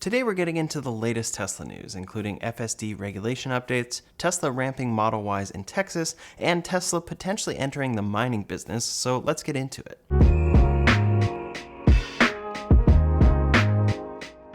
Today we're getting into the latest Tesla news, including FSD regulation updates, Tesla ramping Model Ys in Texas, and Tesla potentially entering the mining business, so let's get into it.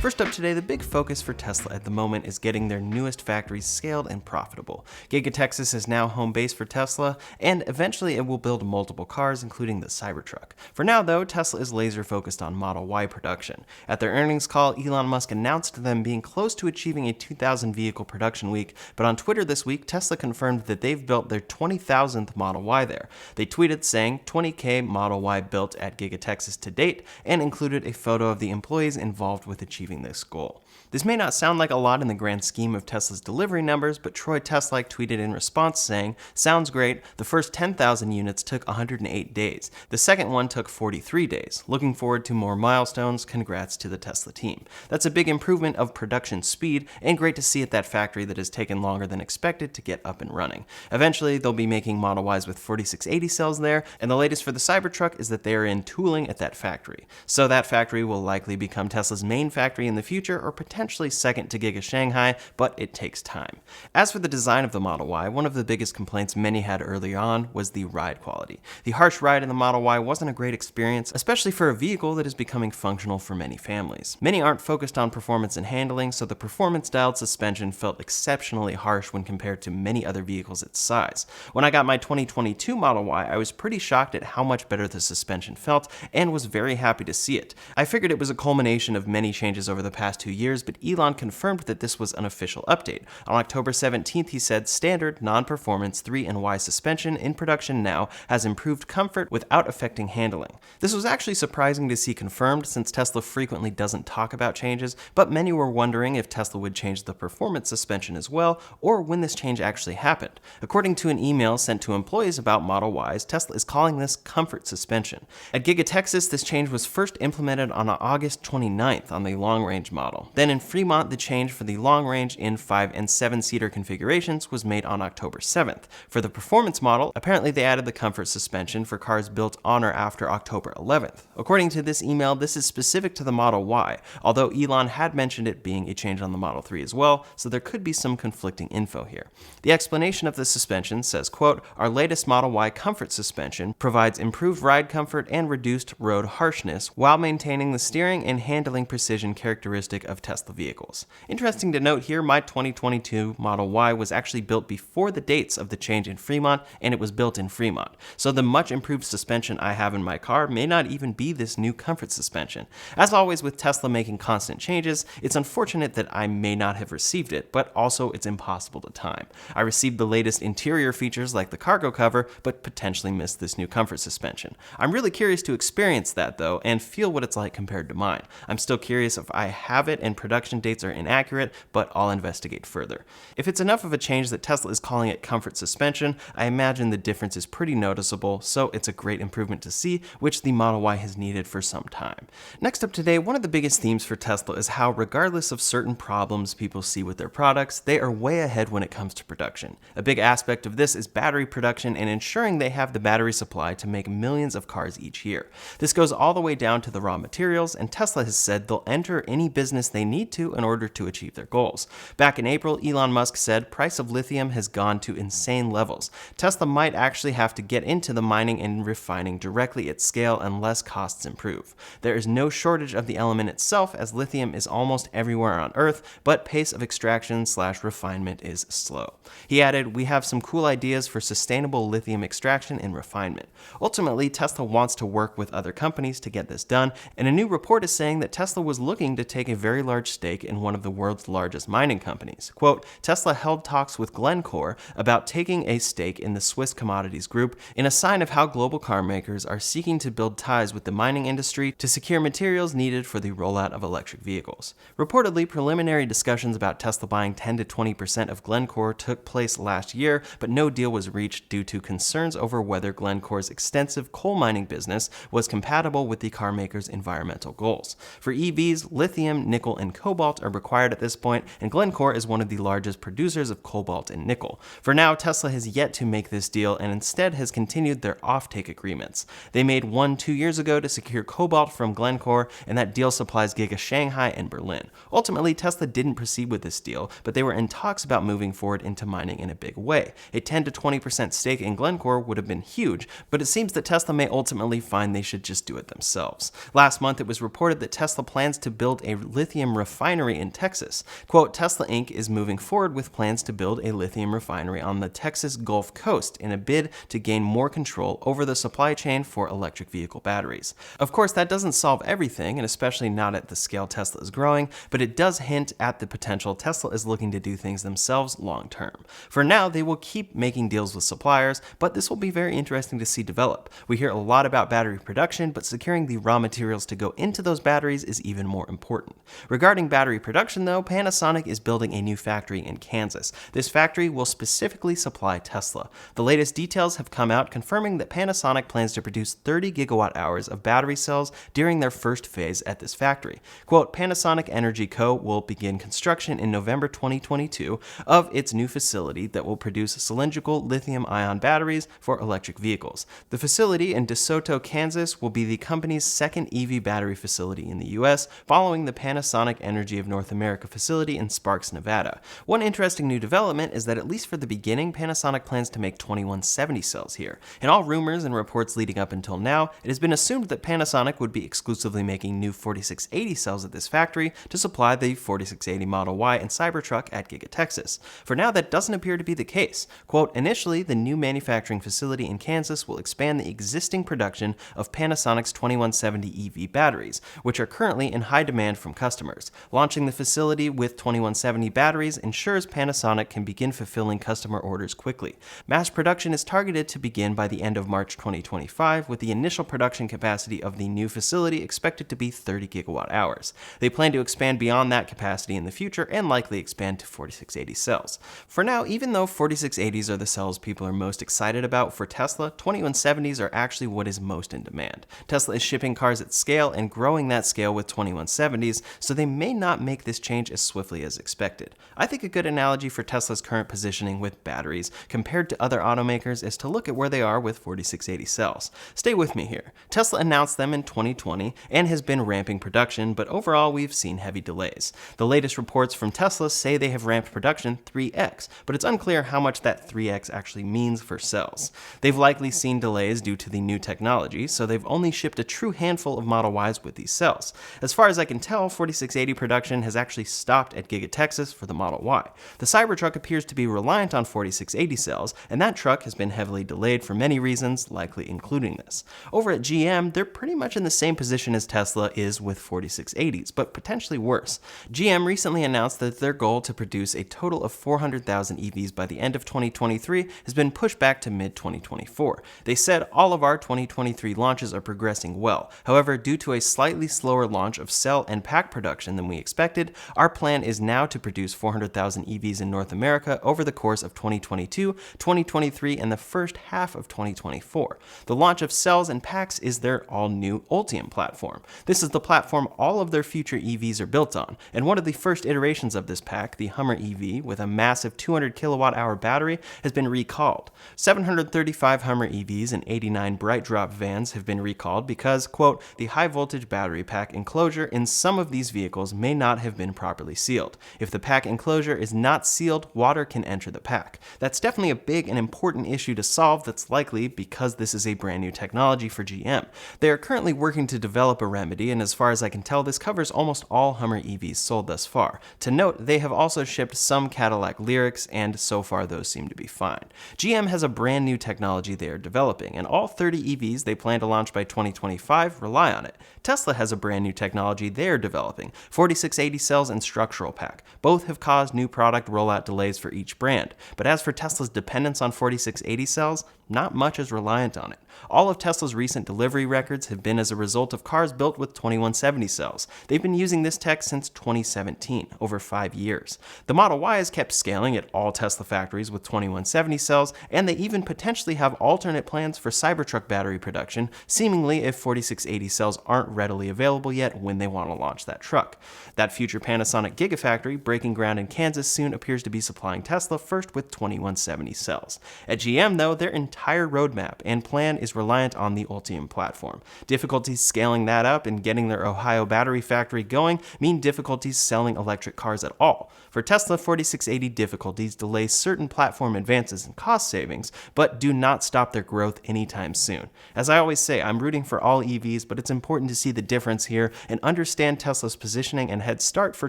First up today, the big focus for Tesla at the moment is getting their newest factories scaled and profitable. Giga, Texas is now home base for Tesla, and eventually it will build multiple cars, including the Cybertruck. For now, though, Tesla is laser focused on Model Y production. At their earnings call, Elon Musk announced them being close to achieving a 2,000 vehicle production week, but on Twitter this week, Tesla confirmed that they've built their 20,000th Model Y there. They tweeted saying 20K Model Y built at Giga, Texas to date, and included a photo of the employees involved with achieving this goal. This may not sound like a lot in the grand scheme of Tesla's delivery numbers, but Troy Teslike tweeted in response saying, "Sounds great, the first 10,000 units took 108 days. The second one took 43 days. Looking forward to more milestones, congrats to the Tesla team." That's a big improvement of production speed, and great to see at that factory that has taken longer than expected to get up and running. Eventually, they'll be making Model Ys with 4680 cells there, and the latest for the Cybertruck is that they are in tooling at that factory. So that factory will likely become Tesla's main factory in the future, or potentially second to Giga Shanghai, but it takes time. As for the design of the Model Y, one of the biggest complaints many had early on was the ride quality. The harsh ride in the Model Y wasn't a great experience, especially for a vehicle that is becoming functional for many families. Many aren't focused on performance and handling, so the performance-dialed suspension felt exceptionally harsh when compared to many other vehicles its size. When I got my 2022 Model Y, I was pretty shocked at how much better the suspension felt, and was very happy to see it. I figured it was a culmination of many changes over the past 2 years, but Elon confirmed that this was an official update. On October 17th, he said, "Standard, non-performance 3 and Y suspension in production now has improved comfort without affecting handling." This was actually surprising to see confirmed, since Tesla frequently doesn't talk about changes, but many were wondering if Tesla would change the performance suspension as well, or when this change actually happened. According to an email sent to employees about Model Ys, Tesla is calling this comfort suspension. At Giga, Texas, this change was first implemented on August 29th on the long-range model. Then in Fremont, the change for the long-range in 5 and 7-seater configurations was made on October 7th. For the performance model, apparently they added the comfort suspension for cars built on or after October 11th. According to this email, this is specific to the Model Y, although Elon had mentioned it being a change on the Model 3 as well, so there could be some conflicting info here. The explanation of the suspension says, quote, "Our latest Model Y comfort suspension provides improved ride comfort and reduced road harshness while maintaining the steering and handling precision characteristic of Tesla vehicles." Interesting to note here, my 2022 Model Y was actually built before the dates of the change in Fremont, and it was built in Fremont. So the much improved suspension I have in my car may not even be this new comfort suspension. As always with Tesla making constant changes, it's unfortunate that I may not have received it, but also it's impossible to time. I received the latest interior features like the cargo cover, but potentially missed this new comfort suspension. I'm really curious to experience that though, and feel what it's like compared to mine. I'm still curious if I have it and production dates are inaccurate, but I'll investigate further. If it's enough of a change that Tesla is calling it comfort suspension, I imagine the difference is pretty noticeable, so it's a great improvement to see, which the Model Y has needed for some time. Next up today, one of the biggest themes for Tesla is how, regardless of certain problems people see with their products, they are way ahead when it comes to production. A big aspect of this is battery production and ensuring they have the battery supply to make millions of cars each year. This goes all the way down to the raw materials, and Tesla has said they'll enter any business they need to in order to achieve their goals. Back in April, Elon Musk said price of lithium has gone to insane levels. Tesla might actually have to get into the mining and refining directly at scale unless costs improve. There is no shortage of the element itself, as lithium is almost everywhere on Earth, but pace of extraction/refinement is slow. He added, "We have some cool ideas for sustainable lithium extraction and refinement." Ultimately, Tesla wants to work with other companies to get this done, and a new report is saying that Tesla was looking to take a very large stake in one of the world's largest mining companies. Quote, "Tesla held talks with Glencore about taking a stake in the Swiss Commodities Group in a sign of how global car makers are seeking to build ties with the mining industry to secure materials needed for the rollout of electric vehicles." Reportedly, preliminary discussions about Tesla buying 10 to 20% of Glencore took place last year, but no deal was reached due to concerns over whether Glencore's extensive coal mining business was compatible with the car maker's environmental goals. For EVs, lithium, nickel, and cobalt are required at this point, and Glencore is one of the largest producers of cobalt and nickel. For now, Tesla has yet to make this deal and instead has continued their offtake agreements. They made one 2 years ago to secure cobalt from Glencore, and that deal supplies Giga Shanghai and Berlin. Ultimately, Tesla didn't proceed with this deal, but they were in talks about moving forward into mining in a big way. A 10 to 20% stake in Glencore would have been huge, but it seems that Tesla may ultimately find they should just do it themselves. Last month, it was reported that Tesla plans to build a lithium refinery in Texas. Quote, Tesla Inc. is moving forward with plans to build a lithium refinery on the Texas Gulf Coast in a bid to gain more control over the supply chain for electric vehicle batteries. Of course, that doesn't solve everything, and especially not at the scale Tesla is growing, but it does hint at the potential Tesla is looking to do things themselves long term. For now, they will keep making deals with suppliers, but this will be very interesting to see develop. We hear a lot about battery production, but securing the raw materials to go into those batteries is even more important. Regarding battery production though, Panasonic is building a new factory in Kansas. This factory will specifically supply Tesla. The latest details have come out confirming that Panasonic plans to produce 30 gigawatt hours of battery cells during their first phase at this factory. Quote, Panasonic Energy Co. will begin construction in November 2022 of its new facility that will produce cylindrical lithium-ion batteries for electric vehicles. The facility in DeSoto, Kansas will be the company's second EV battery facility in the US, following the Panasonic Energy of North America facility in Sparks, Nevada. One interesting new development is that at least for the beginning, Panasonic plans to make 2170 cells here. In all rumors and reports leading up until now, it has been assumed that Panasonic would be exclusively making new 4680 cells at this factory to supply the 4680 Model Y and Cybertruck at Giga, Texas. For now, that doesn't appear to be the case. Quote, initially, the new manufacturing facility in Kansas will expand the existing production of Panasonic's 2170 EV batteries, which are currently in high demand from customers. Launching the facility with 2170 batteries ensures Panasonic can begin fulfilling customer orders quickly. Mass production is targeted to begin by the end of March 2025, with the initial production capacity of the new facility expected to be 30 gigawatt hours. They plan to expand beyond that capacity in the future and likely expand to 4680 cells. For now, even though 4680s are the cells people are most excited about for Tesla, 2170s are actually what is most in demand. Tesla is shipping cars at scale and growing that scale with 2170s, so they may not make this change as swiftly as expected. I think a good analogy for Tesla's current positioning with batteries compared to other automakers is to look at where they are with 4680 cells. Stay with me here. Tesla announced them in 2020 and has been ramping production, but overall we've seen heavy delays. The latest reports from Tesla say they have ramped production 3x, but it's unclear how much that 3x actually means for cells. They've likely seen delays due to the new technology, so they've only shipped a true handful of Model Ys with these cells. As far as I can tell, 4680 production has actually stopped at Giga, Texas for the Model Y. The Cybertruck appears to be reliant on 4680 cells, and that truck has been heavily delayed for many reasons, likely including this. Over at GM, they're pretty much in the same position as Tesla is with 4680s, but potentially worse. GM recently announced that their goal to produce a total of 400,000 EVs by the end of 2023 has been pushed back to mid-2024. They said all of our 2023 launches are progressing well. However, due to a slightly slower launch of cell and pack production than we expected, our plan is now to produce 400,000 EVs in North America over the course of 2022, 2023, and the first half of 2024. The launch of cells and packs is their all-new Ultium platform. This is the platform all of their future EVs are built on, and one of the first iterations of this pack, the Hummer EV with a massive 200 kilowatt-hour battery, has been recalled. 735 Hummer EVs and 89 Bright Drop vans have been recalled because, quote, the high-voltage battery pack enclosure in some of these vehicles may not have been properly sealed. If the pack enclosure is not sealed, water can enter the pack. That's definitely a big and important issue to solve that's likely because this is a brand new technology for GM. They are currently working to develop a remedy, and as far as I can tell, this covers almost all Hummer EVs sold thus far. To note, they have also shipped some Cadillac Lyrics, and so far those seem to be fine. GM has a brand new technology they are developing, and all 30 EVs they plan to launch by 2025 rely on it. Tesla has a brand new technology they are developing, 4680 cells and structural pack. Both have caused new product rollout delays for each brand, but as for Tesla's dependence on 4680 cells, not much is reliant on it. All of Tesla's recent delivery records have been as a result of cars built with 2170 cells. They've been using this tech since 2017, over 5 years. The Model Y has kept scaling at all Tesla factories with 2170 cells, and they even potentially have alternate plans for Cybertruck battery production, seemingly if 4680 cells aren't readily available yet when they want to launch that truck. That future Panasonic Gigafactory, breaking ground in Kansas soon, appears to be supplying Tesla first with 2170 cells. At GM, though, their entire roadmap and plan is reliant on the Ultium platform. Difficulties scaling that up and getting their Ohio battery factory going mean difficulties selling electric cars at all. For Tesla, 4680 difficulties delay certain platform advances and cost savings, but do not stop their growth anytime soon. As I always say, I'm rooting for all EVs, but it's important to see the difference here and understand Tesla's positioning and head start for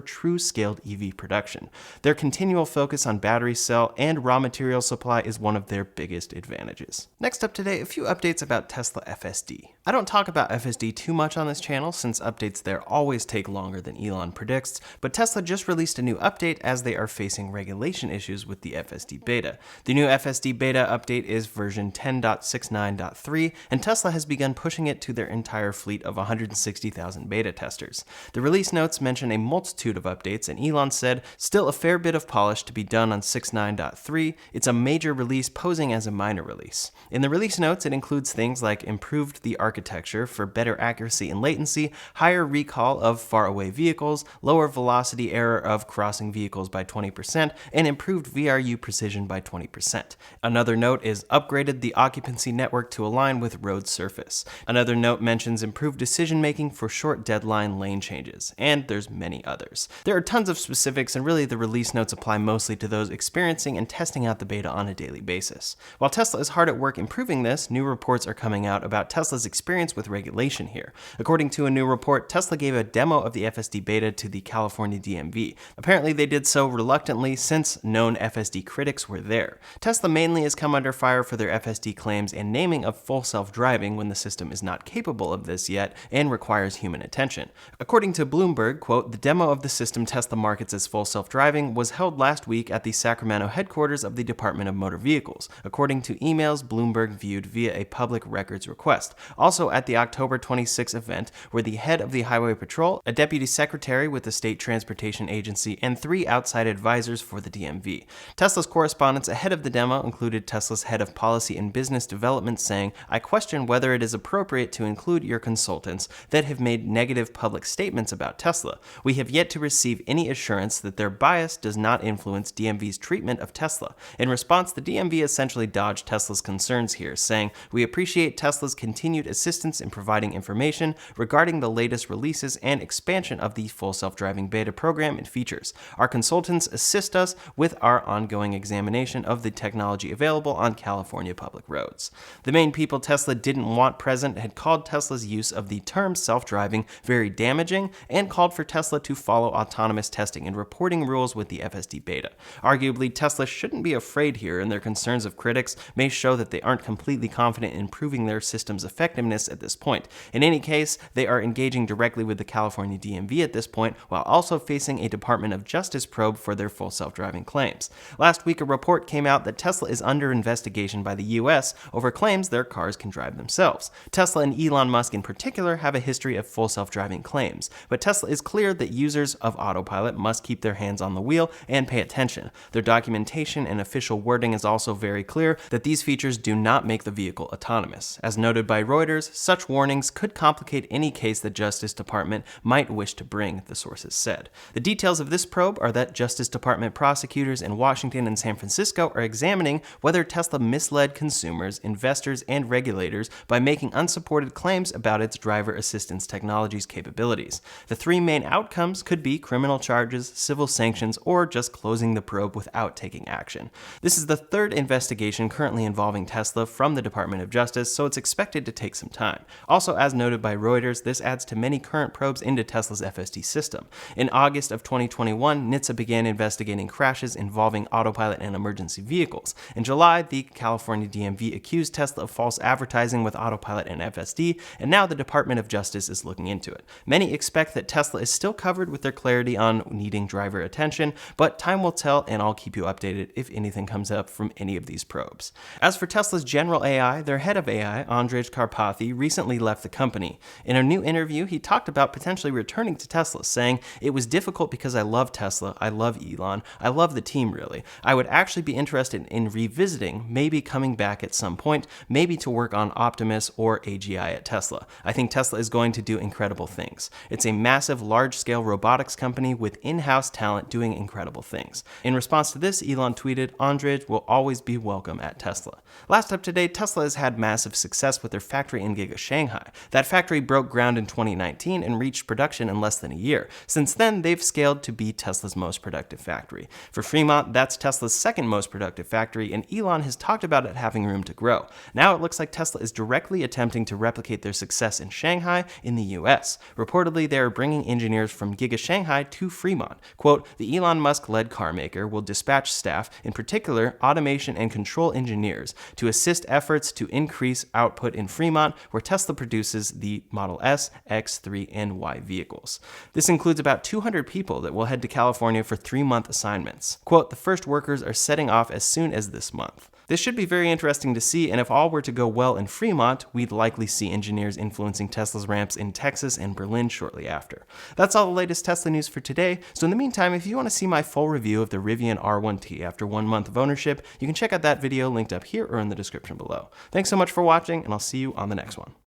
true scaled EV production. Their continual focus on battery cell and raw material supply is one of their biggest advantages. Next up today, a few updates about Tesla FSD. I don't talk about FSD too much on this channel since updates there always take longer than Elon predicts, but Tesla just released a new update as they are facing regulation issues with the FSD Beta. The new FSD Beta update is version 10.69.3, and Tesla has begun pushing it to their entire fleet of 160,000 beta testers. The release notes mention a multitude of updates, and Elon said, still a fair bit of polish to be done on 6.9.3, it's a major release posing as a minor release. In the release notes, it includes things like improved the architecture for better accuracy and latency, higher recall of faraway vehicles, lower velocity error of crossing vehicles by 20%, and improved VRU precision by 20%. Another note is upgraded the occupancy network to align with road surface. Another note mentions improved decision-making for short deadline lane changes, and there's many others. There are tons of specifics, and really the release notes apply mostly to those experiencing and testing out the beta on a daily basis. While Tesla is hard at work improving this, new reports are coming out about Tesla's experience with regulation here. According to a new report, Tesla gave a demo of the FSD Beta to the California DMV. Apparently they did so reluctantly since known FSD critics were there. Tesla mainly has come under fire for their FSD claims and naming of full self-driving when the system is not capable of this yet and requires human attention. According to Bloomberg, quote, the demo of the system Tesla markets as full self-driving was held last week at the Sacramento headquarters of the Department of Motor Vehicles, according to emails Bloomberg viewed via a public records request. Also at the October 26 event were the head of the Highway Patrol, a deputy secretary with the State Transportation Agency, and 3 outside advisors for the DMV. Tesla's correspondence ahead of the demo included Tesla's head of policy and business development saying, I question whether it is appropriate to include your consultants that have made negative public statements about Tesla. We have yet to receive any assurance that their bias does not influence DMV's treatment of Tesla. In response, the DMV essentially dodged Tesla's concerns here, saying, we appreciate Tesla's continued assistance in providing information regarding the latest releases and expansion of the full self-driving beta program and features. Our consultants assist us with our ongoing examination of the technology available on California public roads. The main people Tesla didn't want present had called Tesla's use of the term self-driving very damaging and called for Tesla to follow autonomous testing and reporting rules with the FSD Beta. Arguably, Tesla shouldn't be afraid here, and their concerns of critics may show that they aren't completely confident in proving their system's effectiveness at this point. In any case, they are engaging directly with the California DMV at this point, while also facing a Department of Justice probe for their full self-driving claims. Last week, a report came out that Tesla is under investigation by the US over claims their cars can drive themselves. Tesla and Elon Musk in particular have a history of full self-driving claims, but Tesla is clear that users of autopilot must keep their hands on the wheel and pay attention. Their documentation and official wording is also very clear that these features do not make the vehicle autonomous. As noted by Reuters, such warnings could complicate any case the Justice Department might wish to bring, the sources said. The details of this probe are that Justice Department prosecutors in Washington and San Francisco are examining whether Tesla misled consumers, investors, and regulators by making unsupported claims about its driver assistance technology's capabilities. The 3 main outcomes could be criminal charges, civil sanctions, or just closing the probe without taking action. This is the 3rd investigation currently involving Tesla from the Department of Justice, so it's expected to take some time. Also, as noted by Reuters, this adds to many current probes into Tesla's FSD system. In August of 2021, NHTSA began investigating crashes involving autopilot and emergency vehicles. In July, the California DMV accused Tesla of false advertising with autopilot and FSD, and now the Department of Justice is looking into it. Many expect that Tesla is still covered with their clarity on needing driver attention, but time will tell, and I'll keep you updated if anything comes up from any of these probes. As for Tesla's general AI, their head of AI, Andrej Karpathy, recently left the company. In a new interview, he talked about potentially returning to Tesla, saying, "It was difficult because I love Tesla, I love Elon, I love the team really. I would actually be interested in revisiting, maybe coming back at some point, maybe to work on Optimus or AGI at Tesla. I think Tesla is going to do incredible things. It's a massive, large-scale robotics company with in-house talent doing incredible things." In response to this, Elon tweeted, "Andrej will always be welcome at Tesla." Last up to date, Tesla has had massive success with their factory in Giga, Shanghai. That factory broke ground in 2019 and reached production in less than a year. Since then, they've scaled to be Tesla's most productive factory. For Fremont, that's Tesla's second most productive factory, and Elon has talked about it having room to grow. Now it looks like Tesla is directly attempting to replicate their success in Shanghai in the US. Reportedly, they are bringing engineers from Giga Shanghai to Fremont. Quote, "The Elon Musk-led car maker will dispatch staff, in particular automation and control engineers, to assist efforts to increase output in Fremont, where Tesla produces the Model S, X, 3, and Y vehicles." This includes about 200 people that will head to California for 3-month assignments. Quote, "The first workers are setting off as soon as this month." This should be very interesting to see, and if all were to go well in Fremont, we'd likely see engineers influencing Tesla's ramps in Texas and Berlin shortly after. That's all the latest Tesla news for today, so in the meantime, if you want to see my full review of the Rivian R1T after 1 month of ownership, you can check out that video linked up here or in the description below. Thanks so much for watching, and I'll see you on the next one.